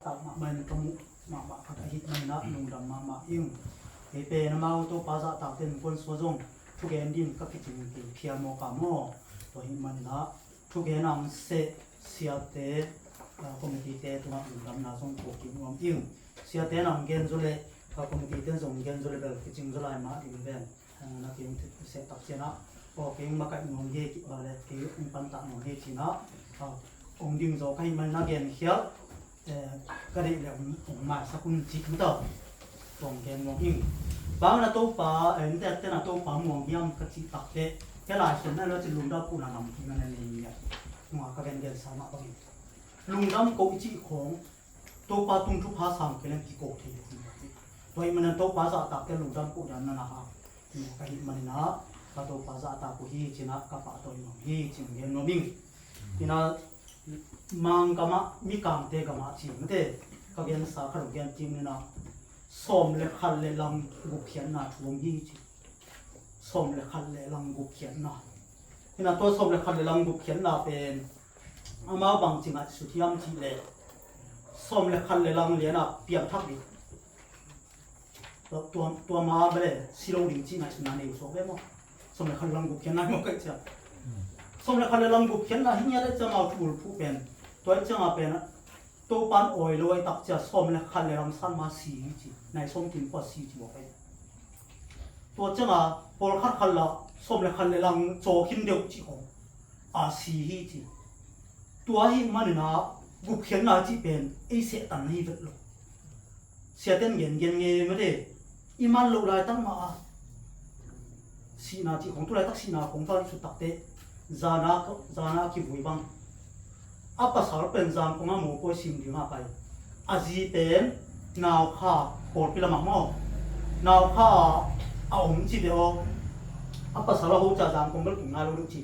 tak mak main kamu mak kata hit main nak nung dam mama ing pe na mau to paza tak ten kon sojong thu gen din ka kiching ti phia mo ka mo to hi man na thu gen am se sia te committee te to nung dam na song ko ki ngom ing sia te nam gen zole ka committee ten song gen zole bel kiching zolai ma ing ben na ki se tak chena o ke ma ka ngom ye ki ba le ki ung pan ta ngom he china ong ding zo kai man na gen hialก็ได้แล้วผมมาสักคนจิตต่อตรงแกนมองยิ่งบางนะโต๊ะปลาแต่นะโต๊ะปลามองย่ำกระชิตักเตะแค่หลายส่วนนั้นเราจะลุงดำกูนำที่มันในนี้หัวก็เป็นเดือนสามบางลุงดำกูจิของโต๊ะปลาตุ้งทุกภาษาเป็นเรื่องที่โกทีโดยมันโต๊ะปลาจะตักแค่ลุงดำกูดันนั่นนะฮะก็เห็นมันนะก็โต๊ะปลาจะตักกูฮีจินะกับปลาตัวน้องฮีจิงเห็นน้องยิ่งที่น่ะมังกะมะมีกังเตกะมะจิมเตกะเกนสาขรุเกนจิมนี่นะสมเลคันเลลังกุเขียนนะทวงยี่จิสมเลคันเลลังกุเขียนนะที่น่ะตัวสมเลคันเลลังกุเขียนนะเป็นอามาบังจิงะสุธิยามจิเลสมเลคันเลลังเลนะเปียมทักดิตัวมาเบลสิโลลิงจินะสุนันเอโซเบมสมเลคันลังกุเขียนนะมกะจิสมเลคันเลลังกุเขียนนะหิญะเลจะมาทูลผู้เป็นตัวจังอาเป็นตัวปันออยลอยตักจะสมเลคันเลลังสันมาสีจิในสมกินปอสีจิบอกไปตัวจังอาปอลคัดคันละสมเลคันเลลังโจคินเดียวจิของอาสีจิตัวหิมันนะกุเขียนนะจิเป็นไอเสียตันนี่เวทลเสียเต้นเงี้ยไม่ได้อีมันลุลายตั้งมาสีนาจิของตัวไรตักสีนาของฟ้าสุดตักเตจานาคิบุยบังอัปปะสารเป็นจานของอาโมโกซิมดีมาไปอาจีเป็นนาวข้าปอดพิลามังโมนาวข้าเอาหงจีเดียวอัปปะสารหูจ่าจานของเบลกุงนาลูกจี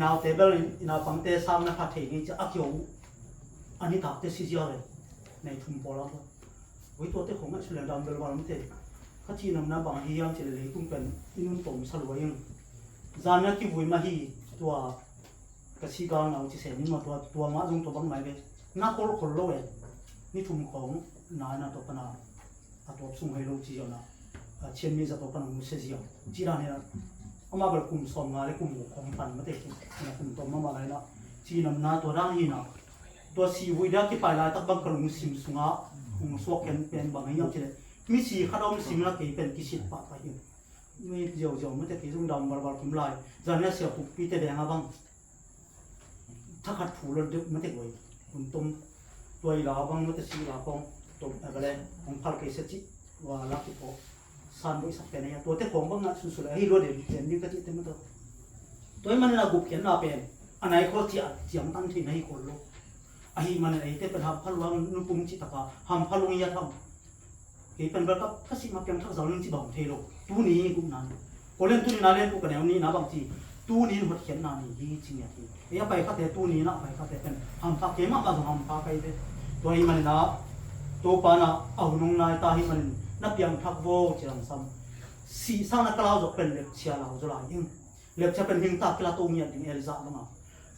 นาวเตเบลนาวฟังเตซ้ำนะครับเทงี้จะอักยงอันนี้ตักเตซิจิอะไรในทุ่มปอลล์วิตัวเตของมันสุดดำเบลบาลมันเตข้าจีนำน้ำบางฮียามเจริญกุ้งเป็นอินุนตมสลวยยังจานนักคิบุยมาฮีตัวกระชีกาเงาที่เสียนี่มาตัวมาจงตัวบังไหนเว้นักคนโลเว้นี่ทุ่มของนายนะตัวปนาตัวสุ่งให้โลจีเอานะเช่นมีจะตัวปนามุเสียจีราเนี่ยเอามาเป็นกลุ่มสองงานและกลุ่มของปันมาเตะนะกลุ่มตัวมาอะไรนะจีนำนาตัวร่างฮีนะตัวสีวิดาที่ไปลายตักบังกระมุสิมสุงะสวกเป็นบางอย่างเช่นมีสีขนมสิมละกี่เป็นกิสิตปะไปอยู่ไม่เจียวไม่แต่กี่จงดำบาร์กิมลายจานนี้เสียปุ๊บปีเตะแดงบ้างถ้าขัดผูเราดึกไม่ได้ไว้คุณต้มตัวอีลาบ้างไม่แต่สีลาบ้างต้มอะไรของพัลเกษจิว่าลักที่พอสานบริษัทเป็นอะไรตัวเจ้าของบ้างนะสุดๆให้รถเด่นนี่ก็จิตเต็มตัวตัวมันน่ะกุบเขียนน่ะเป็นอันไหนเขาเจียมตั้งที่ไหนคนโลไอ้มันไอ้เต้เป็นทำพัลวังนุ่มปุ่มจิตตะกาทำพัลวงยาทำเฮ้เป็นแบบถ้าสิมาเพียงทักษะนึงจิบังเทโลตู้นี้กุมนั้นคนเล่นตู้นี้น่าเล่นพวกกันแนวนี้นะบางทีตู้นี้หัดเขียนนานี่ยี่จริงอย่างที่เอ้ยไปข้าแต่ตู้นี้นะไปข้าแต่เป็นทำพักเกมมาทำพักไปเลยตัวนี้มันนะตัวปานะเอาหนุ่มนายตาให้มันนับยังทักโวเจียงซ้ำสีสร้างนักล่าจะเป็นเล็บเชียร์เราจะลายยิ่งเล็บจะเป็นหิ้งตากลาตัวเมียถึงเอลิซาบ้าง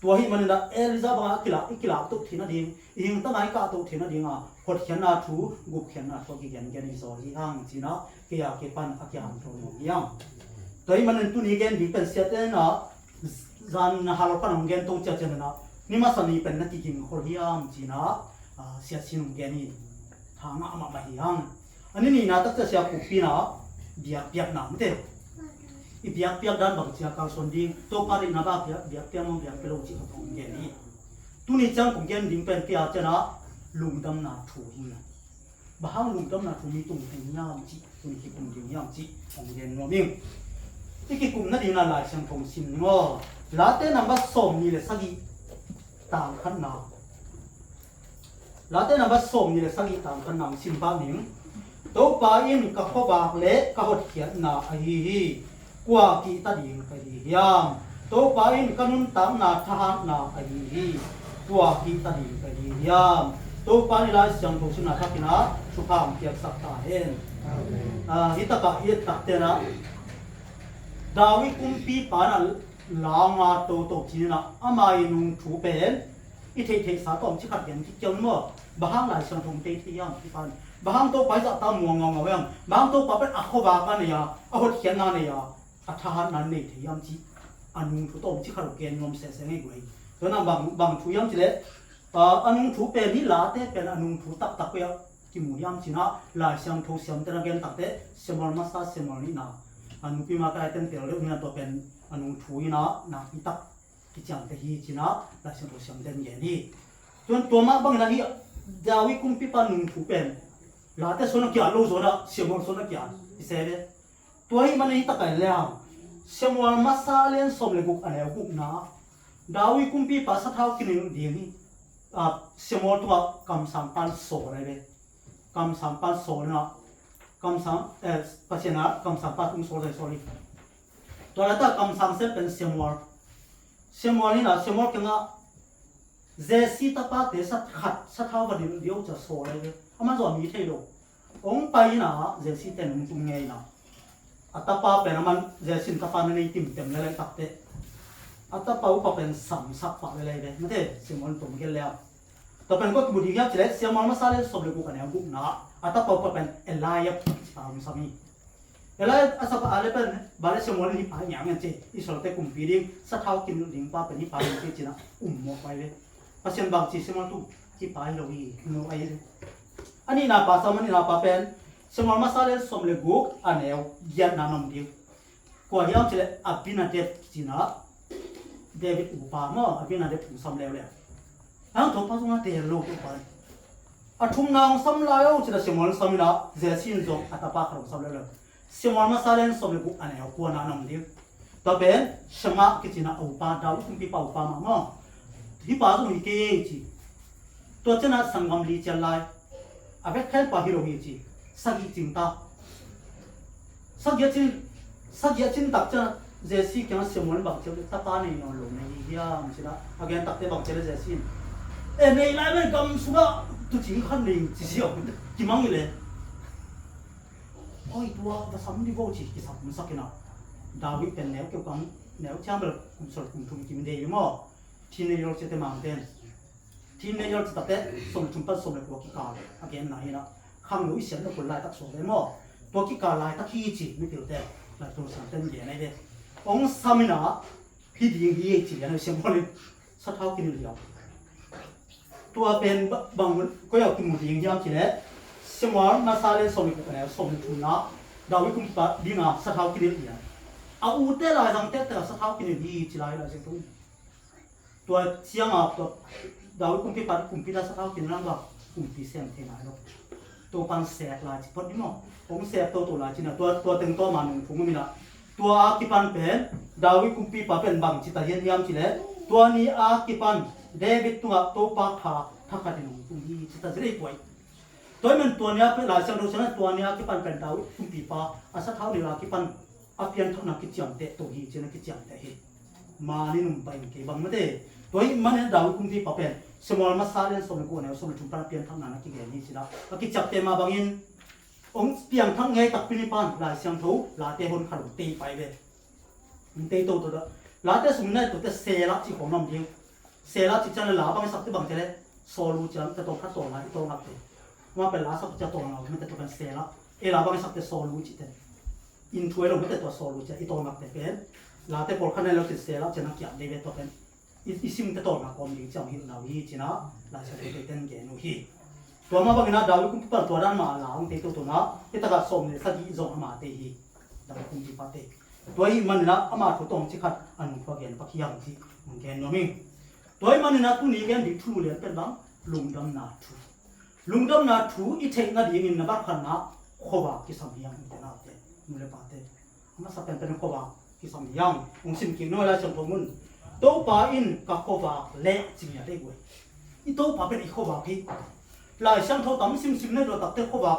ตัวให้มันนะเอลิซาบ้างอีกลาตุกทีนั่นเองหิ้งตั้งไหนก็ตุกทีนั่นเองหัดเขียนนาทูกุบเขียนนาตัวกี่เขียนอีสอที่ห้างจีนะเกี่ยเก็บปันอากิหันตัวอย่างตัวให้มันตัวนี้เกณฑ์ดีเป็นเสียเต้นนะจานฮาร์ลปันของเกณฑ์ตัวเจ้าเจนนะนี่มาสนีเป็นนักกินคนที่ยังจีนะเสียสินของเกณฑ์นี่ทางอามาไม่ยังอันนี้นี่นะตั้งแต่เสียกุปีนะเบียกหนังเต้อีเบียกด้านบางเสียการส่วนดิ้งตัวปารินาบ้าเบียกมันเบียกเป็นโลจิของเกณฑ์นี่ตัวนี้จังของเกณฑ์ดิ้งเป็นเกียร์เจนะลุงดำนาถูหิงบ้างลุงดำนาถูมีตุ่มหิงยามจีตุ่มขี้กุ่มหิงยามจีของเกณฑ์ว่ามิ่งที่กี่กลุ่มนั่นดีน่าหลายเชียงทงสินงอลาเต้นำบัสสมนี่เลยสักต่างขันนาลาเต้นำบัสสมนี่เลยสักต่างขันนาสินบ้าหนิงตัวปลาอินกับข้าวบากเละกับหดเขียนนาไอ้ฮีกว่ากีตาดิงไปยามตัวปลาอินกับนุ่นตามนาทหารนาไอ้ฮีกว่ากีตาดิงไปยามตัวปลานี่ลายเชียงทงสินนาทักกินะสุภาพเกียรติสักตาเห็นฮิตกะฮิตตักเตนะดาวิคุมปีปานะลางาโตจีนะอามายินุงถูเป็น อีเทสาตอมชิขัดเย็นที่เจ้ามั่วบางหลายช่างทงเตยที่ยังที่ปันบางตัวไปจะตามมัวงงเอาไว้บางตัวไปเป็นอักขวากันเนี่ยเอาเขียนนั่นเนี่ยอัฐานนั่นเนี่ยที่ยังจีอันนุ่งถูตอมชิขัดเกณฑ์งมเสเสงไอ้กุยตัวนั้นบางถูยังจีเลยอันนุ่งถูเป็นนี่ลาเต้เป็นอันนุ่งถูตักไปที่มูยังจีน่ะหลายช่างทงเสียมแต่ละเกณฑ์ตักเต้เสียมมาซาเสียมนี่นะอันนุ่งพิมพ์การเต้นเตลเรื่องนี้ตัวเป็นอันนุ่งถูนะนักพิทักษ์ที่จังแต่ฮีจีน่ะหลายช่างทงเสียมเต้นอย่างนี้ตัวมาบางนะฮีดาวิคุมพิปันนุ่งถูเป็นลาเต้ส่วนนักยาโลโซนะเสียมส่วนนักยาอิเสเดตัวฮีมันนี่ตักกันแล้วเสียมมาซาเลนสมเลกุกอันเอกุกนะดาวิคุมพิปัสสะท้าวกินดีนี่เสียมตัวกำสัมปันโซเลยเดกำสัมปันโซนะกำสัมปัจเจนะกำสัมปันอุ้งโซเลยสอรี่ตัวนั้นถ้ากำสัมเสเป็นเสียมนี่นะเสียมเก่งอ่ะเจสิตาปาเตสัตขัดสัตท้าวกันเดียวจะโซเลยเดอามันจะมีเท่าโลองไปนะเจสิเต็นมุงไงนะอัตตาปาเป็นมันเจสินตาปาในติ่มเต็มเลยตักเตอัตตาปาอุปเป็นสัมสักปะเลยเดไม่ได้เสียมตัวมันแค่แล้วต่อเป็นก็บุตรยาจิเลเสียมันมาซาเลสอบเลยกูกันเนี่ยกูนะอัตตาปาอุปเป็นเอลายบตามสามีเอลายอาศัยอะไรเป็นบาเลเสียมันนี่พายอย่างเงี้ยจีอิสระเตกุมปีดิ้งสัตท้าวกินดิ้งป้าเป็นนี่พายอย่างจีนะหมกไปเลยเพราะฉะนั้นบางทีเสียมันตู้จีพายเราอีโน้ไอ้อันนี้นะภาษามันนี่นะป้าเป็นเสียมันมาซาเลสอบเลยกูอันเนี่ยยันนานมดิ้งกว่าอย่างจิเลอับบินาเดฟจีนะเดวิดอุปาโมอับบินาเดฟผู้สำเร็จเลยอันตัวพัฒนาเตะโลกไปอันทุ่มนางสำลายเอาจิตเสียมันสำลักเจสินจงอัตตาปาขลุ่มสำเร็จเลยเสียมันมาซาเลนสำเร็จกูอันเนี่ยกูน่านำดิ้งต่อเป็นสมากิจินะอุปาดาวคุณพี่ป้าอุปามาโมที่ป้าตรงนี้เกี่ยจีตัวเจ้าหน้าสังคมลีเจลายอาเวกแค่ป้าฮิโรฮิจีสักยี่จิงตาสักยี่จิงตักเจ้าเจสิแค่เสียมันบังเจ้าตาปานี่นอนลงในยี่ยามสินะอาเกนตักเตบังเจ้าเจสินในไลน์มันกำสุดาตุจิขันเลยจีเสียวจีมังเลยโอ้ยตัวจะซ้ำดีกว่าจีกิสับมันสักกินะดาวิดเป็นแนวเกี่ยวกับแนวช่างแบบกุศลกุมทุมกิมเดียวมั้งที่ในยอร์กจะเต็มอังเดนที่ในยอร์กจะตัดเตะสมจุนปัสสมเลยตัวกิกาเลยอาเกนไหนนะข้างหนูอีเสียงคนไล่ตักสมเลยมั้งตัวกิกาไล่ตักขี้จีไม่เกี่ยวแต่ไล่ตัวสังเต็มเดียในเด็กองสามินะพี่ดีฮีจีนะเสียงบอลเลยสัตว์เท้ากินเหลียวตัวเป็นบางก็อยากกินหมูดิ้งยามจีเลยเสียงว่ามาซาเลนสมิกุกันแล้วสมิจุนนะดาวิคุมปะดิ้งอ่ะสัตว์เท้ากินเหลียวเอาอุเตลายจังเตะแต่สัตว์เท้ากินเหลียวจีไรล่ะเสียงตัวเสียงอ่ะตัวดาวิคุมปะคุมพิลาสัตว์เท้ากินนั่งก็คุมพิเศษเท่าไหร่หรอกตัวปันเสียลายจีพอดีมั้งผมเสียตัวลายจีน่ะตัวเต็งตัวมันผมไม่มีละตัวอาคิปันเป็นดาวิคุมปีปะเป็นบางจิตเย็นยามจีเลยตัวนี้อาคิปันเดวิดตัวปากขาทักกันหนุ่มที่จิตจะได้ป่วยตัวมันตัวนี้เป็นหลายเรื่องฉะนั้นตัวนี้อาคิปันเป็นดาวิคุมปีปะอาศัยเท่านี้อาคิปันอาเพียนทักนักกิจยังเตะตัวฮีเจนักกิจยังเตะฮีมานี่นุ่มไปกี่บางไม่ได้ตัวนี้มันดาวิคุมปีปะเป็นสมอลมาซาเลนสมกูเนี่ยสมจุนปานเพียนทักนักกิจยังนี่สิละอากิจจับเตะมาบางอินองเพียงทั้งไงตักพินิปันหลายเสียงทูหลายเตะคนขลุ่มตีไปเลยเตะตัวหลายเตะสมเนี่ยตัวเตะเซลักที่ของน้ำเดียวเซลักที่จะหลาบางสักที่บางเจเลยโซลูจังจะต้องคัดตัวหลายตัวนักเตะว่าเป็นหลาสักจะตัวเราไม่แต่ตัวเป็นเซลักหลาบางสักจะโซลูจิตเตอินทวยเราไม่แต่ตัวโซลูจะตัวนักเตะเป็นหลาเตะพอขันในเราติดเซลักจะนักเกี่ยวได้เป็นตัวเป็นอิซิมแต่ตัวนักความดีจังหินเราฮีจีน่ะหลายสักเตะเต้นเกนุฮีตัวมาบางนะดาวคุณเปิดตัวด้านมาหลาเตะตัวนะที่ตะกัดสมเนี่ยสักยี่จงมาเตะฮีดาวคุณจีปาเตะตัวนี้มันนะอามาถูตรงที่ขัดอันพอเห็นปักยังที่มันแกนโนมิงตัวมันนะตัวนี้แกนดิทูเลยเป็นบ้างลุงดำนาทูอีเทงนะดีมินนะบ้าขันนะขวาที่สมัยยังเป็นอะไรมุเลปาเตมาสับเป็นขวาที่สมัยยังองค์สิมกินน้อยละจังพมุนตัวป่าอินกับขวาเละจริงอย่างได้บ่อยอีตัวป่าเป็นอีกขวาที่หลายช่างเขาตั้มซิมเนี่ยเราตัดเตะขวา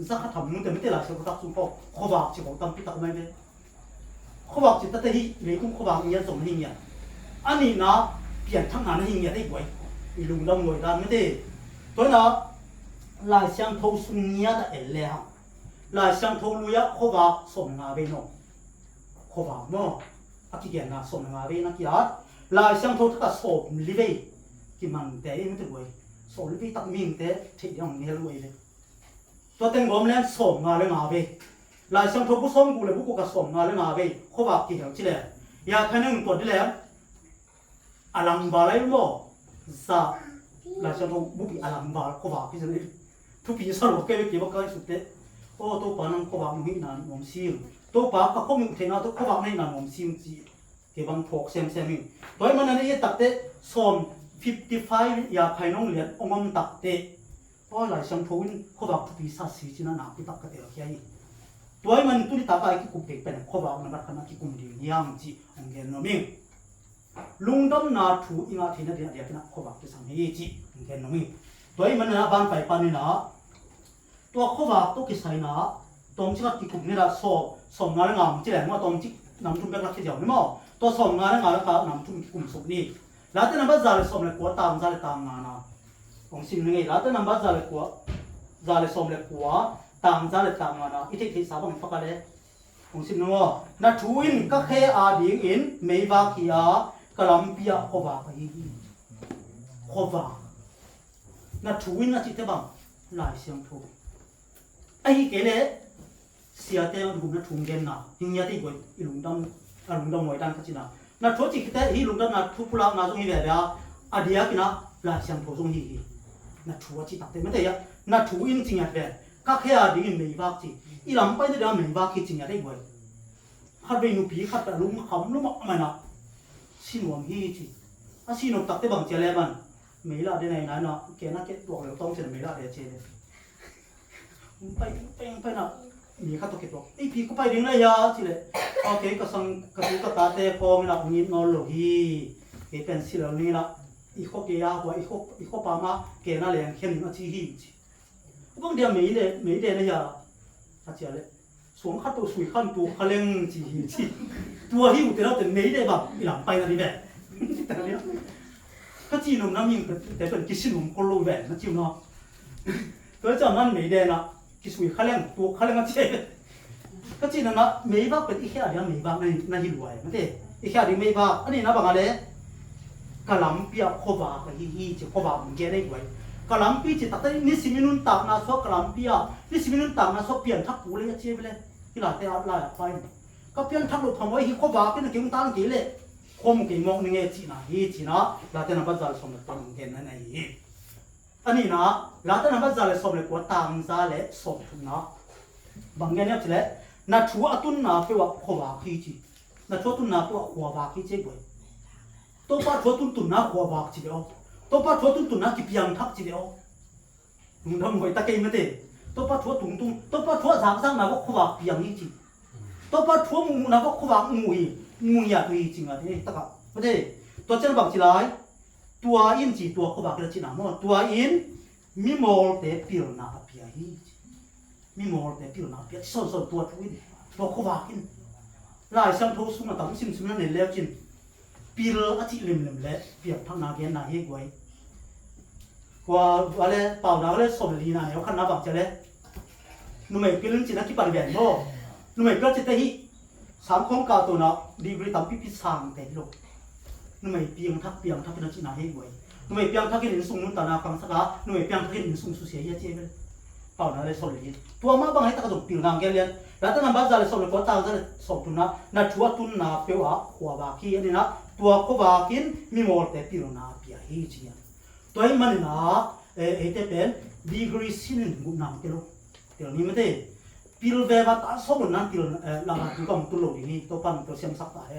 สักทำนู่นแต่ไม่ได้หลายช่างเขาตัดสุ่มพอขวาที่เขาตั้มพิทักษ์ไม่ได้เขาบอกจิตตะฮีเรื่องเขาบอกอย่างสมหิงอย่างอันนี้นะเปลี่ยนทั้งนั้นหิงอย่างได้บ่อยมีลุงดำรวยด้านไม่ได้ตัวน่ะหลายช่างเขาสุนเนียแต่เอเล่ฮะหลายช่างเขาลุยะเขาบอกสมงาเวนงเขาบอกเนาะอากิเกนะสมงาเวนักยาหลายช่างเขาถ้าสมลิเวกิ ki man te im te boy so li pi tak ming te thi yang ne loi le to teng gom len som nga le nga ve lai sang tho bu som gu le bu ko ka som nga le nga ve kho ba ki hel chi le ya khanung to de le alam ba lai mo za lai sang tho bu ki alam ba kho ba ki le tu pi sa lo ke ki ba ka su te o to pa nang kho ba mi na mom sim to pa ka kho mi the na to kho ba nei na mom sim chi ke bang phok sem sem mi toy man ani tak te som 55 ya phainong lian ongom tak te o lai sang thoin kho ba tu pi sa si china na pi tak ka te ya hi toy man tu ni ta ka ki ku pe pen kho ba na ba kana ki kum ri yang chi ong gen no mi lungdam na thu inga thina dia dia na kho ba ki sang hi chi ong gen no mi toy man na ban pai pan ni na to kho ba to ki sai na tong chi ki kum ni la so som nga ngam chi la ma tong chi nam thum bek la ki jaw ni mo to som nga nga ka nam thum ki kum sok ni la te number za le som le ko tam za le tam nga na ong sim ngai la te number za le ko za le som le ko tam za le tam nga na i thi sa bang fa ka le ong sim no na thuin ka khe a ding in mei ba ki a kalampia ko ba ka hi ko ba na thuin na chi te bang lai siang thu ai ke le sia te ru na thung gen na hing ya ti goi i lung dam moi dan ka chi na na tho chi te hi lung dam na thu pula na jong hi ve ba adia ki na la siang tho jong hi na thu chi tak te ma te ya na thu in chi ya ve ka khe a ding in mei ba chi i lam pai de da mei ba ki chi ya dei goi khat be nu pi khat ta lung kham lu ma na sin wam hi chi a sin no tak te bang che le ban mei la de nei na na ke na ke tuak le tong che mei la de che leไปนะมีข้าตัวเก็บตัวไอ้พี่ก็ไปดึงเลยยาทีเลยโอเคก็สั่งกระตุ้นกระตาเตะพอมีนะมีนอนหลงฮีเก็บเป็นสิเหล่านี้ละอีกข้อเกียร์หัวอีกข้อปามาเกน่าเลี้ยงเข้มมาที่ฮีบางเดียวไม่ได้เลยยาอาจารย์เลยสวมข้าตัวสวยข้ามตัวเขาเลี้ยงที่ฮีตัวฮีอุตระแต่ไม่ได้แบบหลังไปนะดิแบบแต่เนี้ยข้าจีนน้ำยิงแต่เป็นกิสินมคนโลแหวนนะจิ๋วเนาะตัวเจ้านั่นไม่ได้นะกิสวยข้าเลี้ยงตัวข้าเลี้ยงเจ๊ก็จีนนะไม่บ้าเป็นอีกแค่เดียวไม่บ้าในหิวไว้ไม่ได้อีกแค่เดียวไม่บ้าอันนี้นะบางอะไรกะลำปีขบาก็ฮีจะขบามันเจได้ไว้กะลำปีจะตัดนี่สิมินุนตักนะสวกะลำปีนี่สิมินุนตักนะสวเปลี่ยนทักปูเลยเจ๊ไปเลยที่หลายแต่หลายไปก็เปลี่ยนทักหลุดทำไว้ฮีขบาก็นึกถึงตั้งกี่เลยคมกี่มองนึงเงี้ยจีน่ะฮีจีน่ะหลายแต่นับบัตรสมรสตั้งเกณฑ์นั่นไงอันนี้นะหลายแต่นับบัตรสมรสกว่าตั้งซาเลยสมทุนนะบางอย่างเนี่ยจีเลยนัดชัวตุนนะเปว่าขบาขี้จีนัดชัวตุนนะเปว่าขวบาขี้เจ๊ไว้ตัวป้าชัวตุนนะขวบาจีเดียวตัวป้าชัวตุนนะกี่เพียงทักจีเดียวมึงทำไว้ตะเกียงไม่ได้ตัวป้าชัวตุนตัวป้าชัวสางนะว่าขวบาเพียงนี่จีตัวป้าชัวมูนะว่าขวบางูอยากมีจริงอ่ะที่ตะกับไม่ได้ตัวเจ้าบังจีไรตัวอินจีตัวขบากระจีน่ะมั้งตัวอินมีมอลเตปิลนาเปียฮีมีมอลเตปิลนาเปียส่วนตัวทุยตัวขบากินลายช่างทุสุมาตั้งซิมนั่นเลี้ยจินปิลอาทิลิมเละเปียกทั้งนาเกนนาเฮกไว้กว่าอะไรเปล่านาเลยสมลีนาเขาขันนาบังจะเลยนุ่มไอ้ปิลจินนักกีฬาแบบโม่นุ่มไอ้ปิลจิตเตหิสามของกาตัวน่ะดีกรีตั้มพิสางแต่โลกนุ่มไอ้เปียงทักเป็นจีน่าเฮกไว้นุ่มไอ้เปียงทักกินสุ่งนุ่นตานาฟังสักละนุ่มไอ้เปียงทักกินสุ่งสุเสียเจ๊ไปเปล่านาเลยสมลีตัวมาบังให้ตะกระดกปิลนางแกเลียนแล้วแต่นำบัตรจะเลยสมเลยก็ตามจะเลยสมทุนนะนัดชัวตุนนาเปียวขวบากีอันนี้นะตัวขวบากินมีมอลแต่ปิลนาเปียเฮจีนตัวไอ้มันนะเอเตเป็นดีกรีสินกุนนำเกลูเดี๋ยวนี้ไม่ได้ปิลเวบัตสมนั้นปิลลาดูกับตุลดีนี่ตัวปันตัวเสียมสักตาเห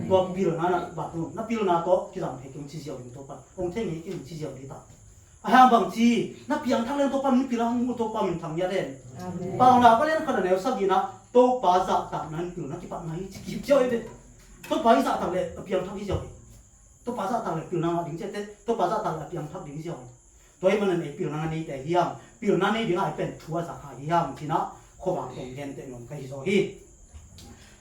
ตัวปิลนั้นบัตรนั้นปิลนาตัวที่ทำให้กินชีเสียวอยู่ตัวปันองค์เท่งนี้กินชีเสียวดีตาอาหารบางทีนับเพียงทั้งเรื่องตัวปันมีปิลงูตัวปันมันทำยาเด่นบางนาก็เล่นขนาดแนวสักยีนะตัวปลาจับต่างนั้นปิลนักที่ปันไหนจีบเจ้าเด็ดตัวปลาจับต่างเลยเพียงทั้งที่เจ้าตัวปลาจับต่างเลยปิลนาดิ้งเจ็ดตัวปลาจับต่างเลยเพียงทั้งดิ้งเจ้าตัวไอ้มันนั่นเองปิลนานี่แต่เฮียมปิลนานี่ดิ้งไอ้เป็นชัวสักหายเฮียมที่นะขบางตรงเย็นแต่หนุ่มก็ฮิโซฮี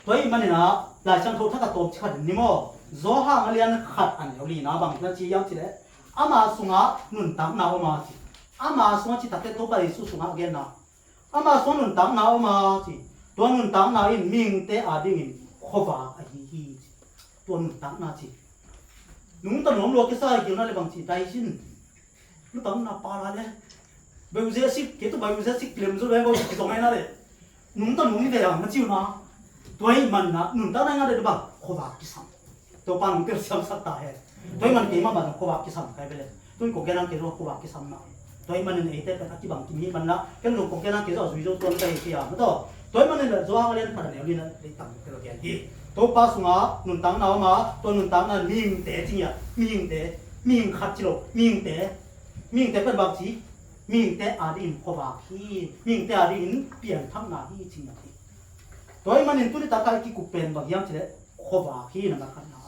ตัวไอ้มันนี่นะหลายช่างโทษถ้ากับตัวขัดนี่มั้งโจห่างเรียนขัดอันเดียวลีนะบางทียังทีเลยอามาสุงะนุ่นตังนาอมาจีอามาสุงะจีตัดแต่ตัวไปสุสุงะเกนนะอามาสุงะนุ่นตังนาอมาจีตัวนุ่นตังนาอินมิงเตอดีอินขบาอฮีฮีตัวนุ่นตังนาจี nung ta nom lo ke sa ki na le bang chi dai sin lu tam na pa la le ba u je sik ke to ba u je sik klem zo ba bo ki so mai na le nung ta nung ni de ya ma chiu na toi man na nung ta na nga de ba kho ba ki sam to pa nung ke sam sa ta he toi man ke ma ba kho ba ki sam kai be le tun ko ke na ke ro kho ba ki sam na toi man ne te ta ki bang ki mi man na ke lu ko ke na ke zo zui zo ton tai ki ya ma to toi man ne zo ha le pa ne li na le tam ke lo ke ki to pa sunga nun tang na ma to nun tang na ming te ti ya ming khat chi lo ming te pen bak chi ming te a din kho ba ki ming te a din pian thang na hi chi na ki toi man in tu ta ka ki ku pen bak yam chi le kho ba ki na khat na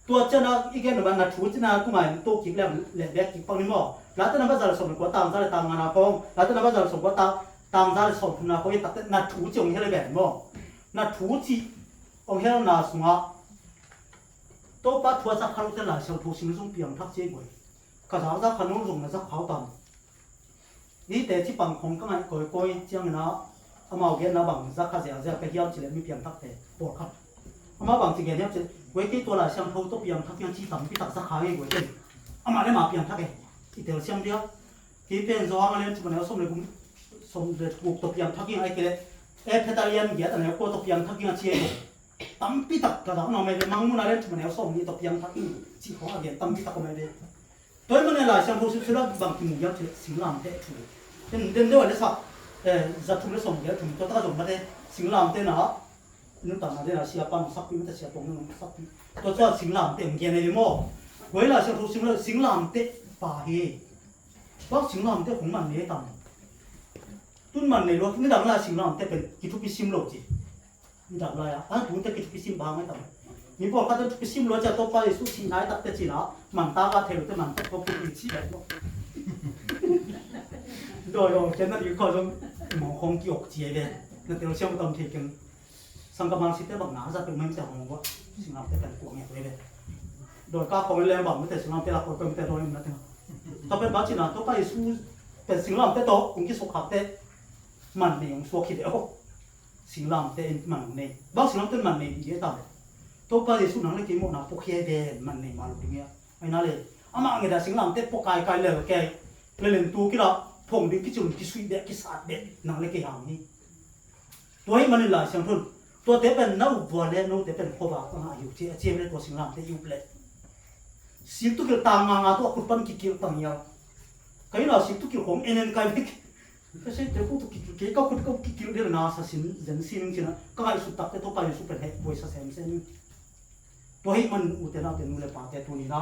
ตัวเจ้านะอีกแค่หนึ่งวันนัดชูจีน่ากูหมายตัวกิบแล้วแหลกแบกกิบปังนี่มั้งแล้วแต่นับว่าจะส่งกว่าตามซาเลยตามงานพงแล้วแต่นับว่าจะส่งกว่าตามซาเลยส่งคุณนาพงตัดนัดชูจีองเฮเลยแบบมั้งนัดชูจีองเฮลนาสงะตัวปัดทัวสักครั้งแต่ละเช้าทัวสิ่งส่งเปียงทักเจ๊กวยกระสาวสักขนมส่งนะสักเขาตามนี่แต่ที่ปังของก็มันก้อยเจียงนะอามาเอาเงินนะบังสักข้าเสียไปเที่ยวจีเลยมีเปียงทักแต่ปวดครับอามาบังจีเงี้ยเนี่ยเวทีตัวละเชียงโทตัวเปียงทักยังชี้ต่ำพี่ตักสักขาเองเว้ยอามาได้มาเปียงทักเองอีเดียวเชียงเดียวที่เป็นซ้อมมาเล่นจุดนี้ส้มเลยผมส้มเลยถูกตัวเปียงทักยังไอ้เกล้เอฟเฟตาเลียนเกียร์แต่เนี่ยโคตัวเปียงทักยังเชียงต่ำพี่ตักกระดังน้องไม่ได้มังมุนอะไรจุดนี้ส้มนี่ตัวเปียงทักยังชี้ของอะไรต่ำพี่ตักก็ไม่ได้ตัวมันเนี่ยละเชียงโทสุดสุดบางทีมึงยังสิงลามเตะถูกเดินด้วยเลยสักจะถูกเลยส่งเกียร์ถูกตัวตั้งส่งมาได้สิงลามเตะนะนึกต่างกันได้นะเสียปันสักปีมันจะเสียตรงนึงสักปีตัวเจ้าสิงลามเตะเกียร์ในโม่เวลาเชียงโทสิงลามเตะป่าเฮว่าสิงลามเตะของมันเนี่ยต่ำตุ้นมันในรถนี่ดังละสิงลามเตะเป็นกิทุกปีซิมโลจีนี่ดังละอ่ะตุ้นเตะกิทุกปีซิมบางไม่ต่ำมีพวกเขาจะปีซิมโลจะตัวไปสู้ชิงไหนตักเตะจีน่ะมันตากาเทลเตะมันตะก็ปีชีแบบนั้นโดยเช่นนั้นอยู่ก็ต้องหมอคงกี่อกเจียเลยนั่นแต่เราเชื่อว่าต้องเทียกันสังกัดบางสิทธิ์บางหนาจะเป็นไม่แต่ของว่าสิ่งนั้นเป็นกวงเงี้ยเลยโดยการของเรื่องบางไม่แต่สิ่งนั้นเป็นหลักเป็นแต่โดยมันนะถ้าเป็นบางสิ่งนั้นตัวไปสู้เป็นสิ่งนั้นแต่โตคงที่สุขภาพแต่มันเนี่ยยังสุขคิดเดียวสิ่งนั้นแต่มันเนี่ยบางสิ่งนั้นเป็นมันเนี่ยเยอะต่างตัวไปสู้นั่งเล่นเกมหมดนะพวกเฮียเดนมันเนี่ยมาลุกเงี้ยไอ้นั่นเลยอามาเงี้ยแต่สิ่งนั้นแต่พวกกายเลยแกเล่นตัวกี่ละพงดิกิจุนกิสุยเด็กกิสาดเด็กนั่งเล่นเกมอย่างนี้ตัวให้มันหลายเสียงทุนตัวเตเป็นน้าวัวเล่นน้าเตเป็นขวบอายุเจียมเลยตัวสิงห์ลำเตยุบเลยสิทุกอย่างต่างงานตัวคุณปั้นกิจต่างยาวใครน่าสิทุกอย่างของเอ็นใครไม่ก็ใช่แต่พวกทุกกิจก็คุณก็กิจเรื่องน่าสัสินเจนสินจริงนะก็ให้สุดตักแต่ตัวไปสุดเป็นเหตุบริษัทเซมเซนตัวให้มันอุตส่าห์เป็นนู่นเลยป่าแต่ตัวนี้นะ